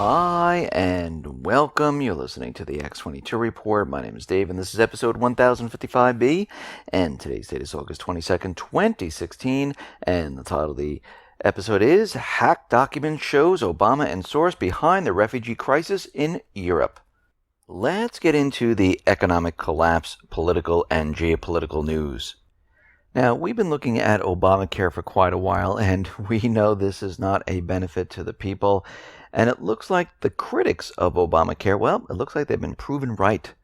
Hi, and welcome. You're listening to the X22 Report. My name is Dave, and this is episode 1055B, and today's date is August 22nd, 2016, and the title of the episode is Hacked Document Shows Obama and Soros Behind the Refugee Crisis in Europe. Let's get into the economic collapse, political, and geopolitical news. Now, we've been looking at Obamacare for quite a while, and we know this is not a benefit to the people. And it looks like the critics of Obamacare, well, it looks like they've been proven right.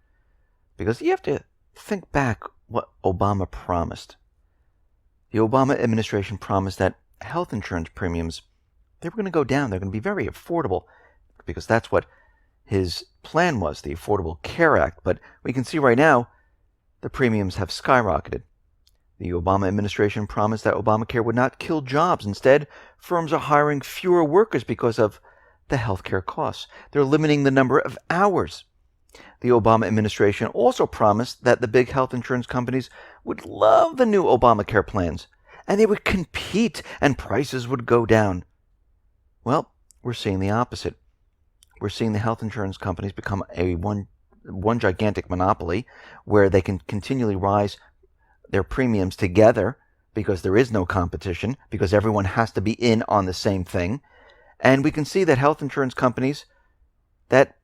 Because you have to think back what Obama promised. The Obama administration promised that health insurance premiums, they were going to go down. They're going to be very affordable. Because that's what his plan was, the Affordable Care Act. But we can see right now, the premiums have skyrocketed. The Obama administration promised that Obamacare would not kill jobs. Instead, firms are hiring fewer workers because of the healthcare costs. They're limiting the number of hours. The Obama administration also promised that the big health insurance companies would love the new Obamacare plans, and they would compete and prices would go down. Well, we're seeing the opposite. We're seeing the health insurance companies become one gigantic monopoly where they can continually rise their premiums together because there is no competition, because everyone has to be in on the same thing. And we can see that health insurance companies, that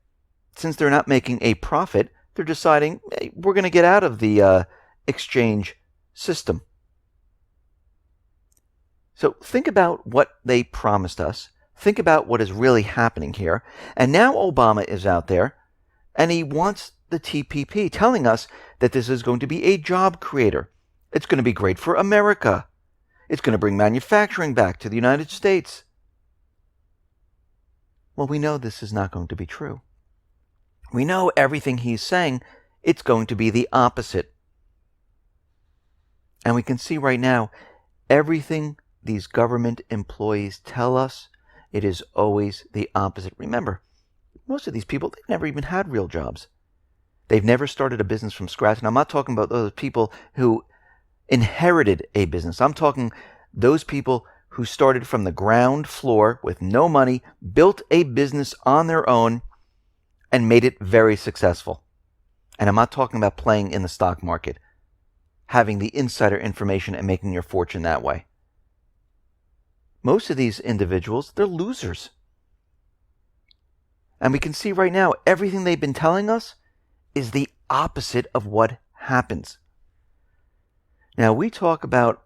since they're not making a profit, they're deciding, hey, we're going to get out of the exchange system. So think about what they promised us. Think about what is really happening here. And now Obama is out there, and he wants the TPP, telling us that this is going to be a job creator. It's going to be great for America. It's going to bring manufacturing back to the United States. Well, we know this is not going to be true. We know everything he's saying, it's going to be the opposite. And we can see right now, everything these government employees tell us, it is always the opposite. Remember, most of these people, they've never even had real jobs. They've never started a business from scratch. And I'm not talking about those people who inherited a business. I'm talking those people who started from the ground floor with no money, built a business on their own, and made it very successful. And I'm not talking about playing in the stock market, having the insider information and making your fortune that way. Most of these individuals, they're losers. And we can see right now, everything they've been telling us is the opposite of what happens. Now, we talk about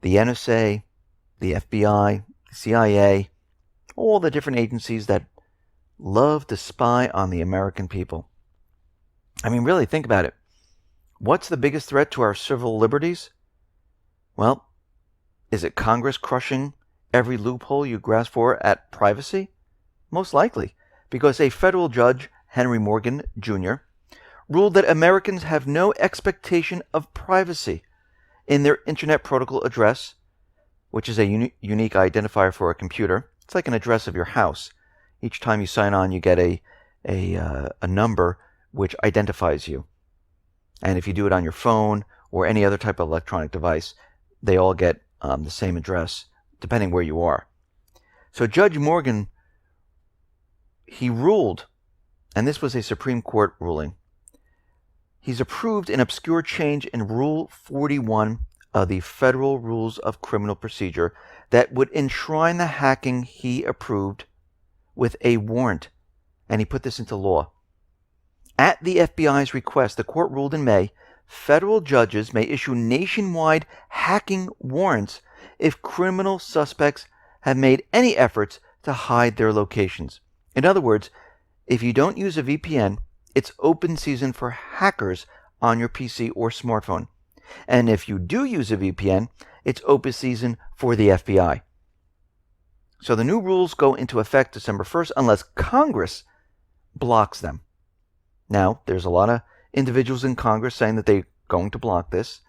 the NSA, the FBI, the CIA, all the different agencies that love to spy on the American people. I mean, really, think about it. What's the biggest threat to our civil liberties? Well, is it Congress crushing every loophole you grasp for at privacy? Most likely, because a federal judge, Henry Morgan Jr., ruled that Americans have no expectation of privacy in their Internet Protocol address, which is a unique identifier for a computer. It's like an address of your house. Each time you sign on, you get a number which identifies you. And if you do it on your phone or any other type of electronic device, they all get the same address, depending where you are. So Judge Morgan, he ruled, and this was a Supreme Court ruling, he's approved an obscure change in Rule 41 of the Federal Rules of Criminal Procedure that would enshrine the hacking he approved with a warrant, and he put this into law. At the FBI's request, the court ruled in May, federal judges may issue nationwide hacking warrants if criminal suspects have made any efforts to hide their locations. In other words, if you don't use a VPN, it's open season for hackers on your PC or smartphone. And if you do use a VPN, it's open season for the FBI. So the new rules go into effect December 1st unless Congress blocks them. Now, there's a lot of individuals in Congress saying that they're going to block this,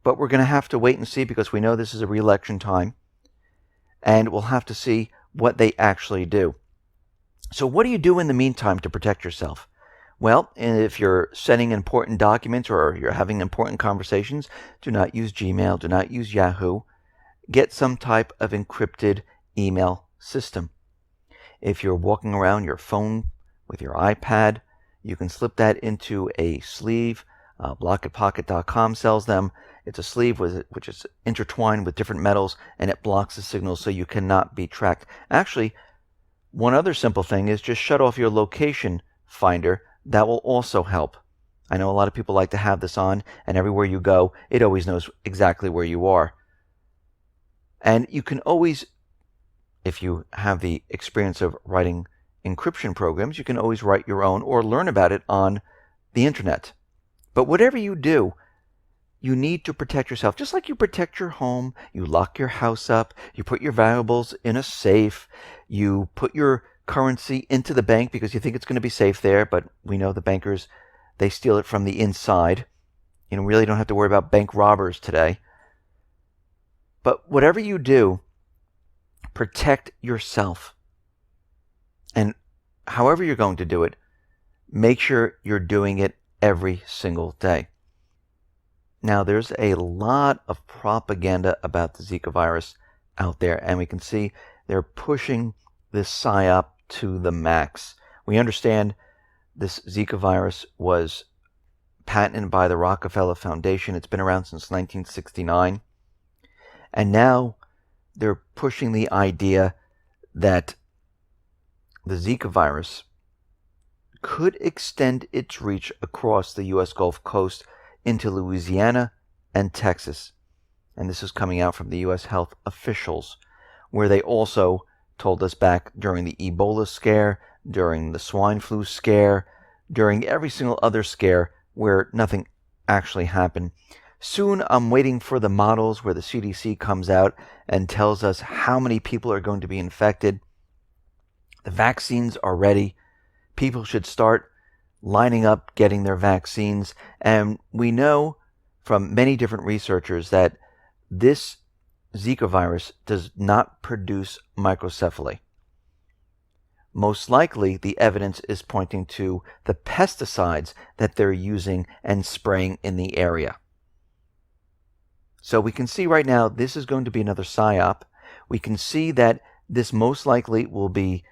but we're going to have to wait and see because we know this is a re-election time, and we'll have to see what they actually do. So what do you do in the meantime to protect yourself? Well, if you're sending important documents or you're having important conversations, do not use Gmail, do not use Yahoo. Get some type of encrypted email system. If you're walking around your phone with your iPad, you can slip that into a sleeve. Blockitpocket.com sells them. It's a sleeve which is intertwined with different metals, and it blocks the signal so you cannot be tracked. Actually, one other simple thing is just shut off your location finder. That will also help. I know a lot of people like to have this on, and everywhere you go, it always knows exactly where you are. And you can always, if you have the experience of writing encryption programs, you can always write your own or learn about it on the internet. But whatever you do, you need to protect yourself. Just like you protect your home, you lock your house up, you put your valuables in a safe, you put your currency into the bank because you think it's going to be safe there, but we know the bankers, they steal it from the inside. You really don't have to worry about bank robbers today. But whatever you do, protect yourself. And however you're going to do it, make sure you're doing it every single day. Now, there's a lot of propaganda about the Zika virus out there, and we can see they're pushing this psyop to the max. We understand this Zika virus was patented by the Rockefeller Foundation. It's been around since 1969. And now they're pushing the idea that the Zika virus could extend its reach across the U.S. Gulf Coast into Louisiana and Texas. And this is coming out from the U.S. health officials, where they also told us back during the Ebola scare, during the swine flu scare, during every single other scare where nothing actually happened. Soon I'm waiting for the models where the CDC comes out and tells us how many people are going to be infected. The vaccines are ready. People should start lining up getting their vaccines. And we know from many different researchers that this Zika virus does not produce microcephaly. Most likely, the evidence is pointing to the pesticides that they're using and spraying in the area. So we can see right now this is going to be another psyop. We can see that this most likely will be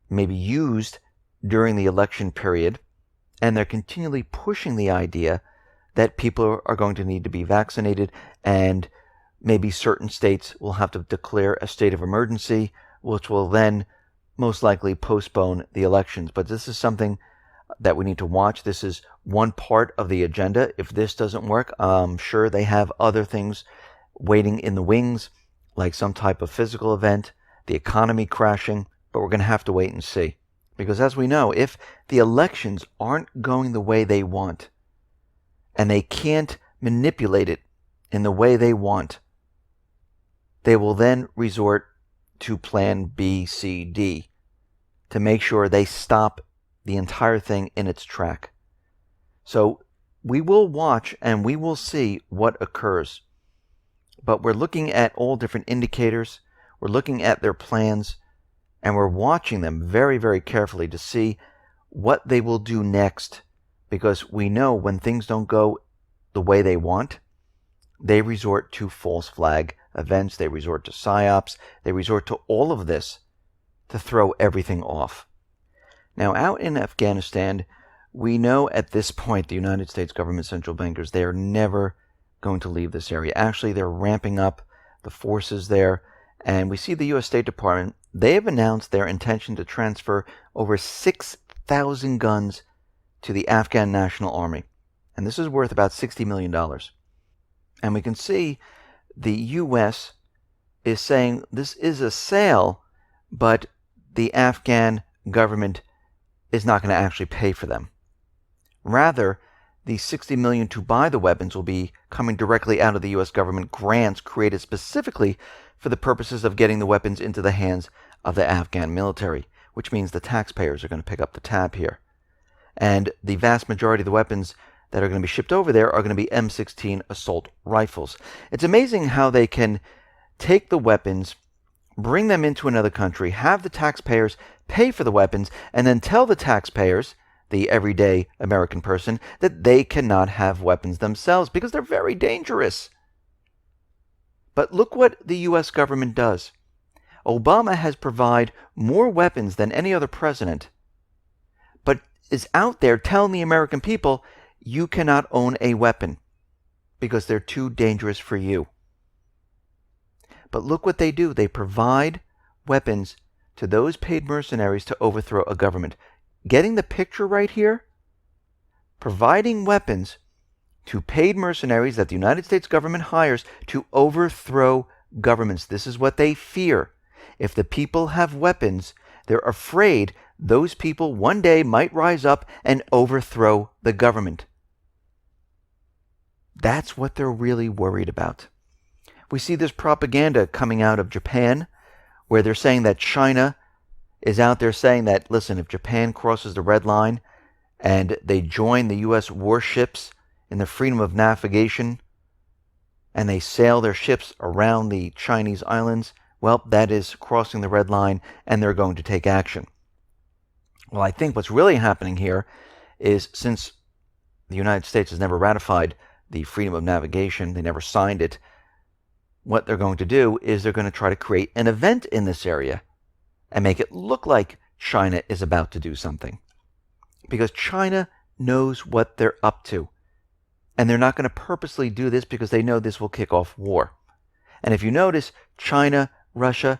maybe used during the election period, and they're continually pushing the idea that people are going to need to be vaccinated, and maybe certain states will have to declare a state of emergency, which will then most likely postpone the elections. But this is something that we need to watch. This is one part of the agenda. If this doesn't work, I'm sure they have other things waiting in the wings, like some type of physical event, the economy crashing, but we're going to have to wait and see. Because as we know, if the elections aren't going the way they want, and they can't manipulate it in the way they want, they will then resort to plan B, C, D to make sure they stop the entire thing in its track. So we will watch and we will see what occurs. But we're looking at all different indicators. We're looking at their plans, and we're watching them very, very carefully to see what they will do next. Because we know when things don't go the way they want, they resort to false flag events, they resort to psyops, they resort to all of this to throw everything off. Now, out in Afghanistan, we know at this point the United States government central bankers, they are never going to leave this area. Actually, they're ramping up the forces there, and we see the U.S. State Department, they have announced their intention to transfer over 6,000 guns to the Afghan National Army. And this is worth about $60 million. And we can see the U.S. is saying this is a sale, but the Afghan government is not going to actually pay for them. Rather, the $60 million to buy the weapons will be coming directly out of the U.S. government grants created specifically for the purposes of getting the weapons into the hands of the Afghan military, which means the taxpayers are going to pick up the tab here. And the vast majority of the weapons that are going to be shipped over there are going to be M16 assault rifles. It's amazing how they can take the weapons, bring them into another country, have the taxpayers pay for the weapons, and then tell the taxpayers, the everyday American person, that they cannot have weapons themselves because they're very dangerous. But look what the U.S. government does. Obama has provided more weapons than any other president, but is out there telling the American people, you cannot own a weapon because they're too dangerous for you. But look what they do. They provide weapons to those paid mercenaries to overthrow a government. Getting the picture right here? Providing weapons to paid mercenaries that the United States government hires to overthrow governments. This is what they fear. If the people have weapons, they're afraid those people one day might rise up and overthrow the government. That's what they're really worried about. We see this propaganda coming out of Japan, where they're saying that China is out there saying that, listen, if Japan crosses the red line and they join the U.S. warships in the freedom of navigation and they sail their ships around the Chinese islands, well, that is crossing the red line and they're going to take action. Well, I think what's really happening here is, since the United States has never ratified the freedom of navigation, they never signed it, what they're going to do is they're going to try to create an event in this area and make it look like China is about to do something. Because China knows what they're up to. And they're not going to purposely do this because they know this will kick off war. And if you notice, China, Russia,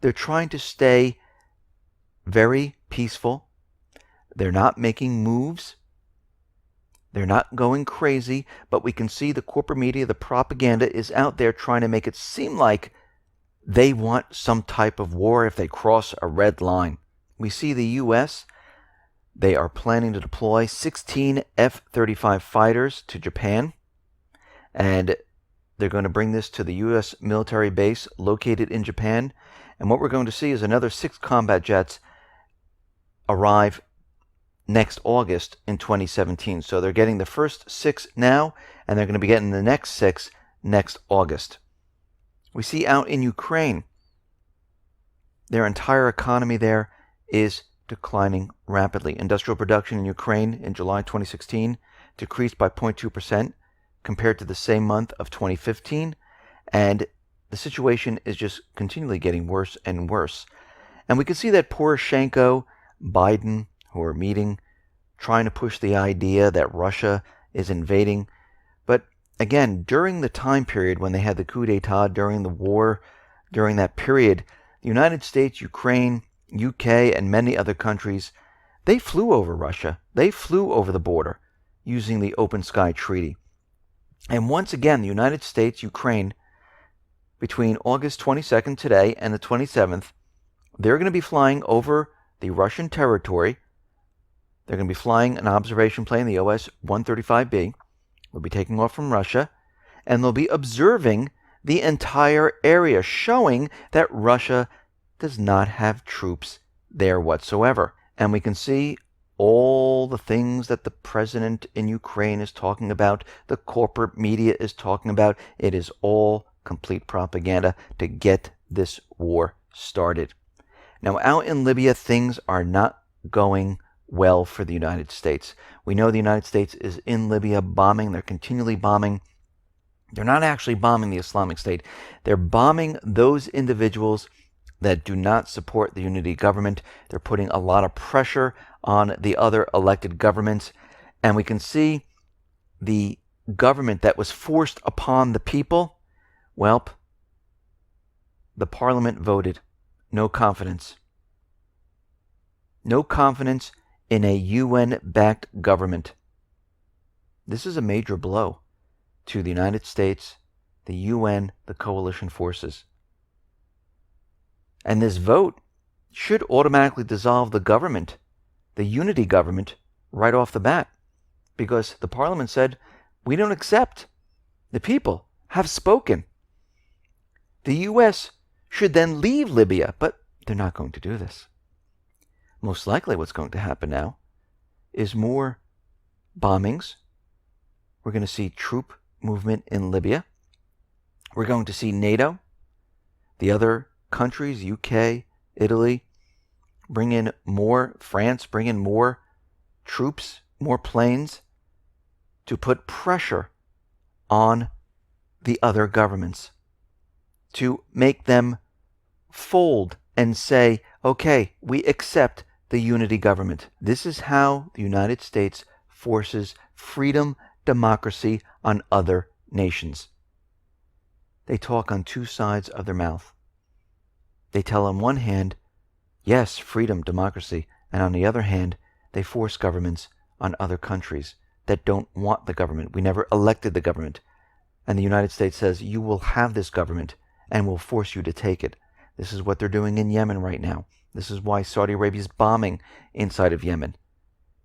they're trying to stay very peaceful. They're not making moves. They're not going crazy, but we can see the corporate media, the propaganda is out there trying to make it seem like they want some type of war if they cross a red line. We see the U.S., they are planning to deploy 16 F-35 fighters to Japan, and they're going to bring this to the U.S. military base located in Japan. And what we're going to see is another 6 combat jets arrive next August in 2017. So they're getting the first 6 now, and they're going to be getting the next 6 next August. We see out in Ukraine, their entire economy there is declining rapidly. Industrial production in Ukraine in July 2016 decreased by 0.2% compared to the same month of 2015, and the situation is just continually getting worse and worse. And we can see that Poroshenko, Biden, who are meeting, trying to push the idea that Russia is invading. But again, during the time period when they had the coup d'etat, during the war, during that period, the United States, Ukraine, UK, and many other countries, they flew over Russia. They flew over the border using the Open Sky Treaty. And once again, the United States, Ukraine, between August 22nd today and the 27th, they're going to be flying over the Russian territory. They're going to be flying an observation plane, the OS-135B. They'll be taking off from Russia, and they'll be observing the entire area, showing that Russia does not have troops there whatsoever. And we can see all the things that the president in Ukraine is talking about, the corporate media is talking about. It is all complete propaganda to get this war started. Now, out in Libya, things are not going well for the United States. We know the United States is in Libya bombing. They're continually bombing. They're not actually bombing the Islamic State. They're bombing those individuals that do not support the unity government. They're putting a lot of pressure on the other elected governments. And we can see the government that was forced upon the people. Well, the parliament voted no confidence. No confidence in a UN-backed government. This is a major blow to the United States, the UN, the coalition forces. And this vote should automatically dissolve the government, the unity government, right off the bat, because the parliament said, we don't accept. The people have spoken. The U.S. should then leave Libya, but they're not going to do this. Most likely what's going to happen now is more bombings. We're going to see troop movement in Libya. We're going to see NATO, the other countries, UK, Italy, bring in more, France, bring in more troops, more planes to put pressure on the other governments, to make them fold and say, okay, we accept the unity government. This is how the United States forces freedom, democracy on other nations. They talk on two sides of their mouth. They tell on one hand, yes, freedom, democracy, and on the other hand, they force governments on other countries that don't want the government. We never elected the government. And the United States says, you will have this government and we'll force you to take it. This is what they're doing in Yemen right now. This is why Saudi Arabia is bombing inside of Yemen,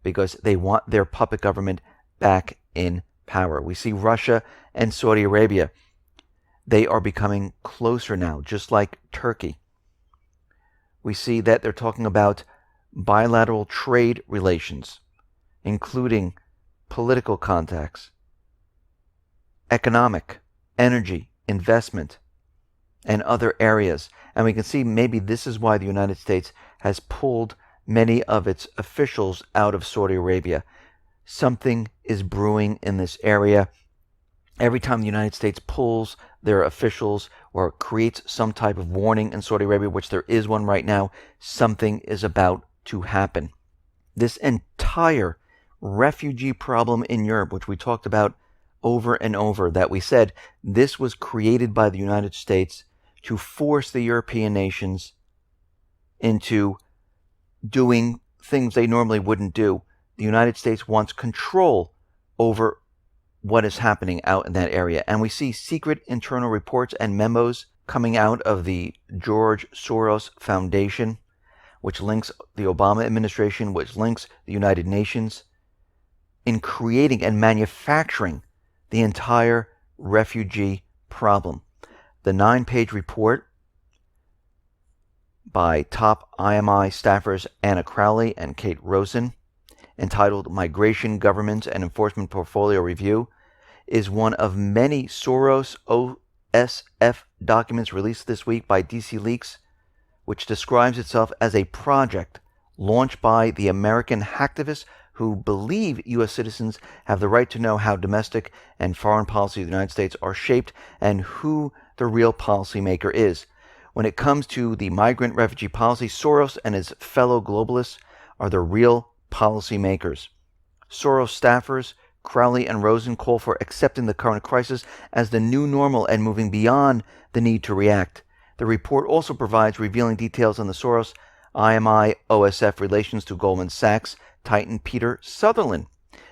because they want their puppet government back in power. We see Russia and Saudi Arabia. They are becoming closer now, just like Turkey. We see that they're talking about bilateral trade relations, including political contacts, economic, energy, investment, and other areas. And we can see maybe this is why the United States has pulled many of its officials out of Saudi Arabia. Something is brewing in this area. Every time the United States pulls their officials or creates some type of warning in Saudi Arabia, which there is one right now, something is about to happen. This entire refugee problem in Europe, which we talked about over and over, that we said this was created by the United States to force the European nations into doing things they normally wouldn't do. The United States wants control over what is happening out in that area. And we see secret internal reports and memos coming out of the George Soros Foundation, which links the Obama administration, which links the United Nations, in creating and manufacturing the entire refugee problem. The 9-page report by top IMI staffers Anna Crowley and Kate Rosen, entitled Migration, Government, and Enforcement Portfolio Review, is one of many Soros OSF documents released this week by DC Leaks, which describes itself as a project launched by the American hacktivists who believe U.S. citizens have the right to know how domestic and foreign policy of the United States are shaped and who the real policymaker is. When it comes to the migrant refugee policy, Soros and his fellow globalists are the real policymakers. Soros staffers Crowley and Rosen call for accepting the current crisis as the new normal and moving beyond the need to react. The report also provides revealing details on the Soros IMI OSF relations to Goldman Sachs titan Peter Sutherland,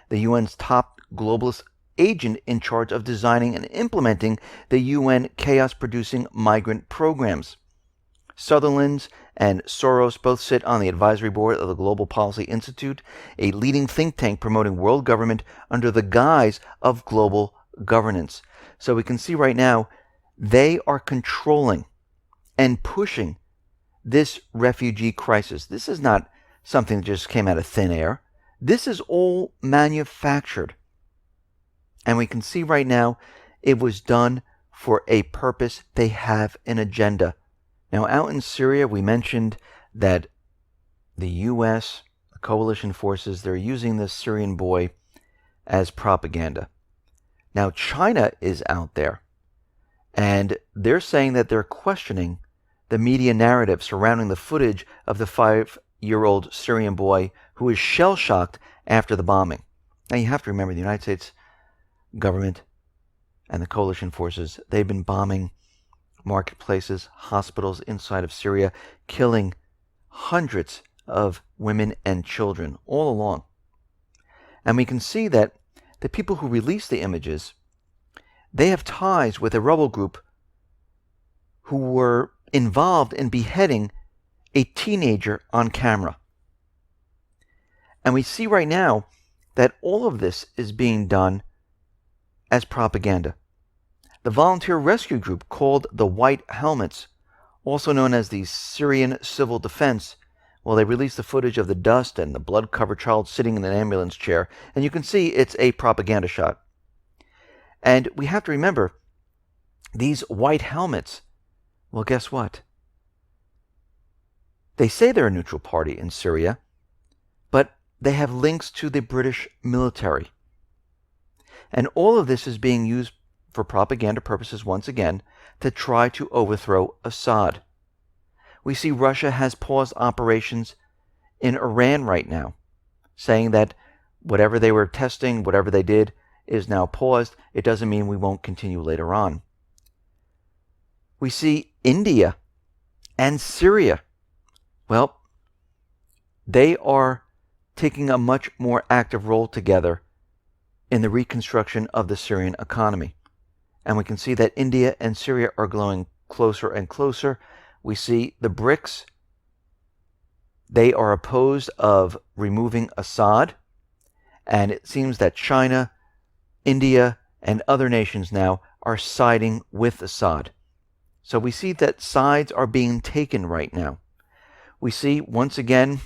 the UN's top globalist agent in charge of designing and implementing the UN chaos-producing migrant programs. Sutherland and Soros both sit on the advisory board of the Global Policy Institute, a leading think tank promoting world government under the guise of global governance. So we can see right now they are controlling and pushing this refugee crisis. This is not something that just came out of thin air. This is all manufactured. And we can see right now it was done for a purpose. They have an agenda. Now, out in Syria, we mentioned that the U.S., the coalition forces, they're using this Syrian boy as propaganda. Now, China is out there, and they're saying that they're questioning the media narrative surrounding the footage of the 5-year-old Syrian boy who is shell-shocked after the bombing. Now, you have to remember the United States government and the coalition forces, they've been bombing marketplaces, hospitals inside of Syria, killing hundreds of women and children all along. And we can see that the people who release the images, they have ties with a rebel group who were involved in beheading a teenager on camera. And we see right now that all of this is being done as propaganda. The volunteer rescue group called the White Helmets, also known as the Syrian Civil Defense, well, they released the footage of the dust and the blood-covered child sitting in an ambulance chair, and you can see it's a propaganda shot. And we have to remember, these White Helmets, well, guess what? They say they're a neutral party in Syria, but they have links to the British military. And all of this is being used for propaganda purposes once again to try to overthrow Assad. We see Russia has paused operations in Iran right now, saying that whatever they were testing, whatever they did, is now paused. It doesn't mean we won't continue later on. We see India and Syria. Well, they are taking a much more active role together in the reconstruction of the Syrian economy. And we can see that India and Syria are growing closer and closer. We see the BRICS. They are opposed of removing Assad. And it seems that China, India, and other nations now are siding with Assad. So we see that sides are being taken right now. We see, once again,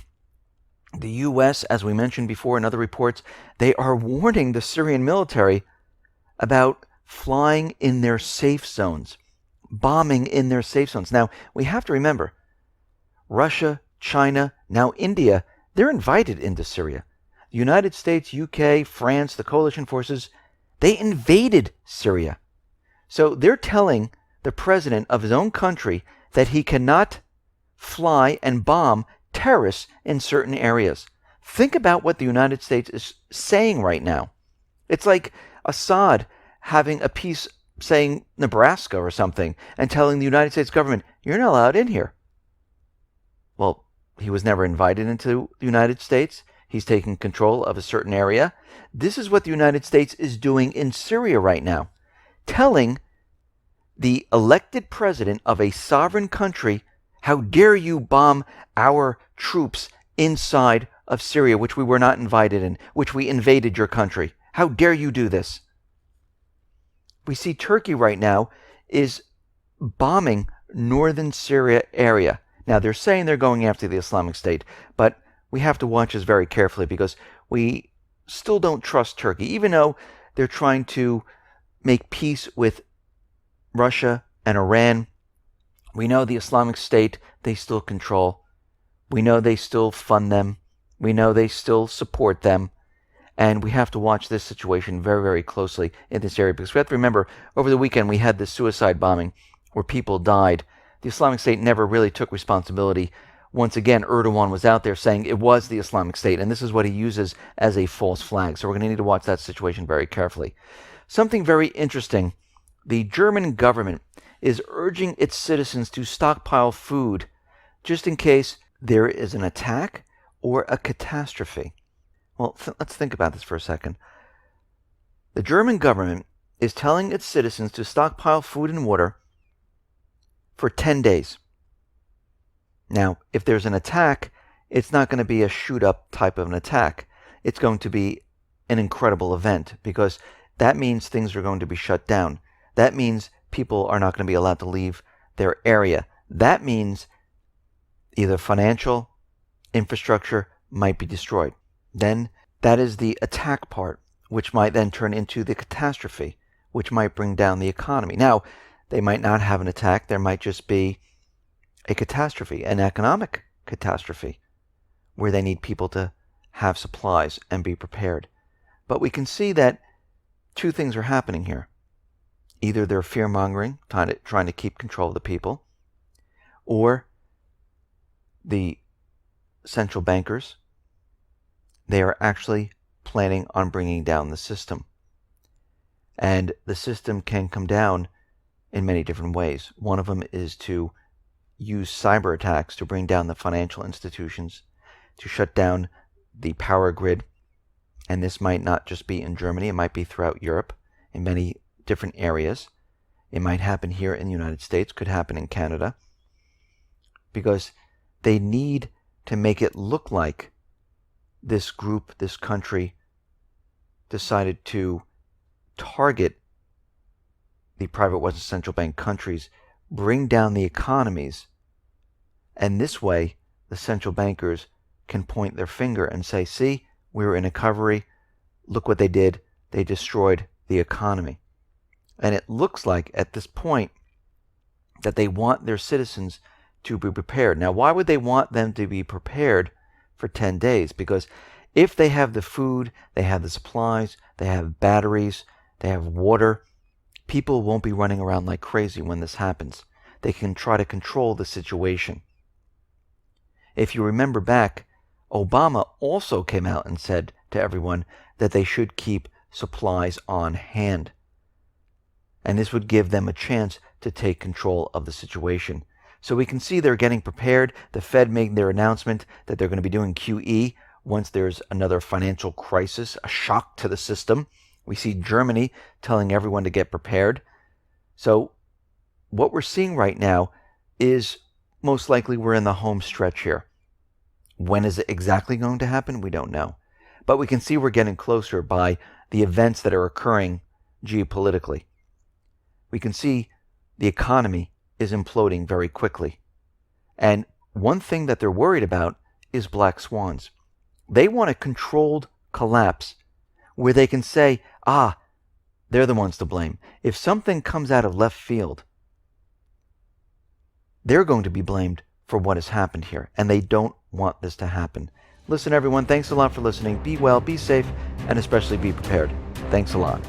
the U.S., as we mentioned before in other reports, they are warning the Syrian military about flying in their safe zones, bombing in their safe zones. Now, we have to remember, Russia, China, now India, they're invited into Syria. The United States, UK, France, the coalition forces, they invaded Syria. So they're telling the president of his own country that he cannot fly and bomb terrorists in certain areas. Think about what the United States is saying right now. It's like Assad having a piece saying Nebraska or something and telling the United States government, you're not allowed in here. Well, he was never invited into the United States. He's taking control of a certain area. This is what the United States is doing in Syria right now, telling the elected president of a sovereign country, how dare you bomb our troops inside of Syria, which we were not invited in, which we invaded your country. How dare you do this? We see Turkey right now is bombing northern Syria area. Now, they're saying they're going after the Islamic State, but we have to watch this very carefully because we still don't trust Turkey, even though they're trying to make peace with Russia and Iran. We know the Islamic State, they still control. We know they still fund them. We know they still support them. And we have to watch this situation very, very closely in this area because we have to remember, over the weekend we had this suicide bombing where people died. The Islamic State never really took responsibility. Once again, Erdogan was out there saying it was the Islamic State, and this is what he uses as a false flag. So we're going to need to watch that situation very carefully. Something very interesting. The German government is urging its citizens to stockpile food just in case there is an attack or a catastrophe. Well, let's think about this for a second. The German government is telling its citizens to stockpile food and water for 10 days. Now, if there's an attack, it's not going to be a shoot-up type of an attack. It's going to be an incredible event because that means things are going to be shut down. That means people are not going to be allowed to leave their area. That means either financial infrastructure might be destroyed. Then that is the attack part, which might then turn into the catastrophe, which might bring down the economy. Now, they might not have an attack. There might just be a catastrophe, an economic catastrophe, where they need people to have supplies and be prepared. But we can see that two things are happening here. Either they're fear-mongering, trying to keep control of the people, or the central bankers, they are actually planning on bringing down the system. And the system can come down in many different ways. One of them is to use cyber attacks to bring down the financial institutions, to shut down the power grid. And this might not just be in Germany, it might be throughout Europe in many different areas. It might happen here in the United States, could happen in Canada, because they need to make it look like this group, this country, decided to target the private Western central bank countries, bring down the economies, and this way the central bankers can point their finger and say, see, we were in recovery, look what they did, they destroyed the economy. And it looks like at this point that they want their citizens to be prepared. Now, why would they want them to be prepared for 10 days? Because if they have the food, they have the supplies, they have batteries, they have water, people won't be running around like crazy when this happens. They can try to control the situation. If you remember back, Obama also came out and said to everyone that they should keep supplies on hand. And this would give them a chance to take control of the situation. So we can see they're getting prepared. The Fed made their announcement that they're going to be doing QE once there's another financial crisis, a shock to the system. We see Germany telling everyone to get prepared. So what we're seeing right now is most likely we're in the home stretch here. When is it exactly going to happen? We don't know. But we can see we're getting closer by the events that are occurring geopolitically. We can see the economy is imploding very quickly. And one thing that they're worried about is black swans. They want a controlled collapse where they can say, they're the ones to blame. If something comes out of left field, they're going to be blamed for what has happened here. And they don't want this to happen. Listen, everyone, thanks a lot for listening. Be well, be safe, and especially be prepared. Thanks a lot.